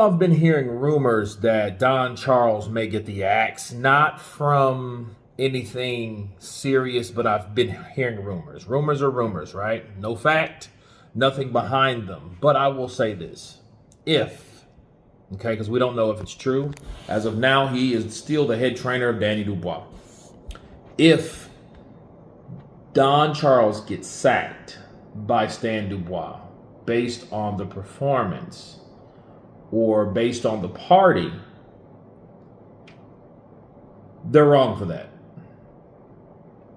I've been hearing rumors that Don Charles may get the axe, not from anything serious, but I've been hearing rumors. Rumors are rumors, right? No fact, nothing behind them. But I will say this: if, okay, because we don't know if it's true. As of now, he is still the head trainer of Danny Dubois. If Don Charles gets sacked by Stan Dubois based on the performance or based on the party, they're wrong for that.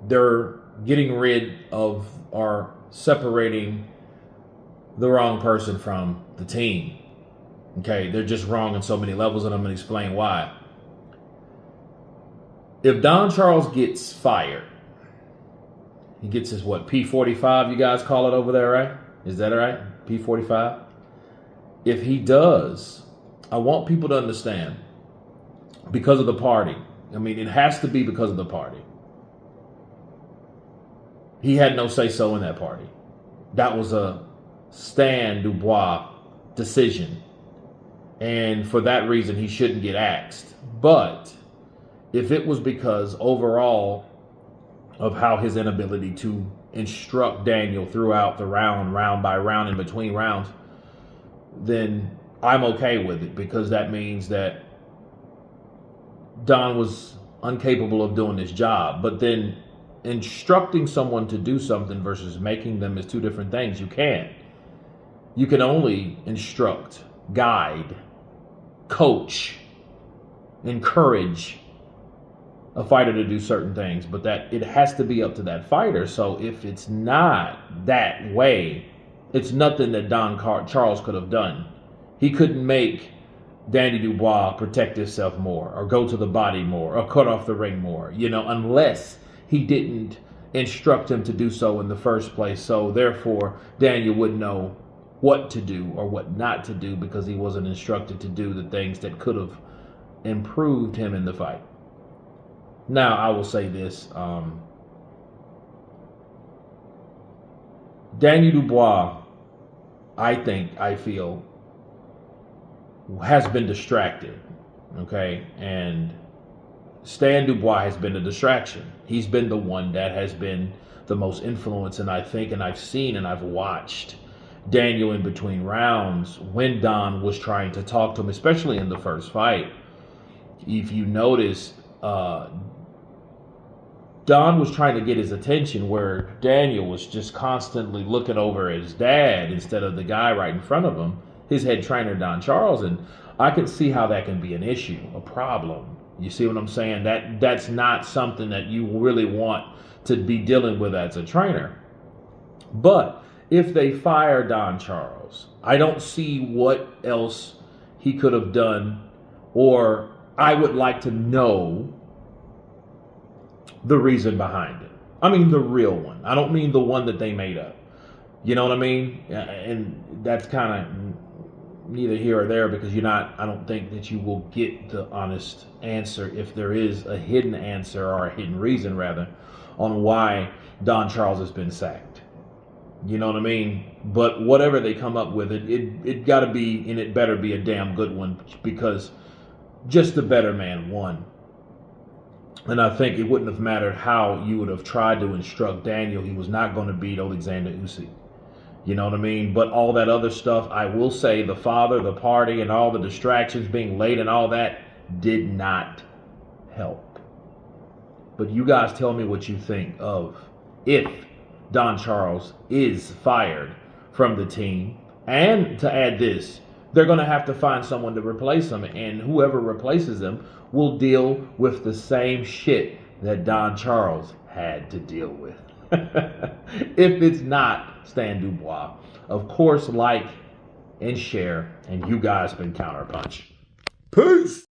They're getting rid of or separating the wrong person from the team. Okay, they're just wrong on so many levels, and I'm going to explain why. If Don Charles gets fired, he gets his what, P45, you guys call it over there, right? Is that right? P45? If he does, I want people to understand, because of the party. I mean, it has to be because of the party. He had no say-so in that party. That was a Stan Dubois decision. And for that reason, he shouldn't get axed. But if it was because overall of how his inability to instruct Daniel throughout the round by round, in between rounds, then I'm okay with it, because that means that Don was incapable of doing his job. But then instructing someone to do something versus making them is two different things. You can only instruct, guide, coach, encourage a fighter to do certain things, but that it has to be up to that fighter. So if it's not that way, it's nothing that Don Charles could have done. He couldn't make Danny Dubois protect himself more, or go to the body more, or cut off the ring more, unless he didn't instruct him to do so in the first place. So therefore, Daniel wouldn't know what to do or what not to do, because he wasn't instructed to do the things that could have improved him in the fight. Now, I will say this. Danny Dubois, I feel, has been distracted, okay? And Stan Dubois has been a distraction. He's been the one that has been the most influence, and I've seen and I've watched Daniel in between rounds when Don was trying to talk to him, especially in the first fight. If you notice, Don was trying to get his attention, where Daniel was just constantly looking over at his dad instead of the guy right in front of him, his head trainer, Don Charles. And I can see how that can be an issue, a problem. You see what I'm saying? That's not something that you really want to be dealing with as a trainer. But if they fire Don Charles, I don't see what else he could have done, or I would like to know the reason behind it. I mean, the real one. I don't mean the one that they made up. You know what I mean? And that's kind of neither here or there, because I don't think that you will get the honest answer, if there is a hidden answer, or a hidden reason rather, on why Don Charles has been sacked. You know what I mean? But whatever they come up with, it got to be, and it better be a damn good one, because just the better man won. And I think it wouldn't have mattered how you would have tried to instruct Daniel. He was not going to beat Alexander Usyk. You know what I mean? But all that other stuff, I will say, the father, the party, and all the distractions being late and all that did not help. But you guys tell me what you think of if Don Charles is fired from the team. And to add this, they're going to have to find someone to replace him, and whoever replaces him will deal with the same shit that Don Charles had to deal with. If it's not Stan Dubois. Of course, like and share, and you guys been Counterpunch. Peace!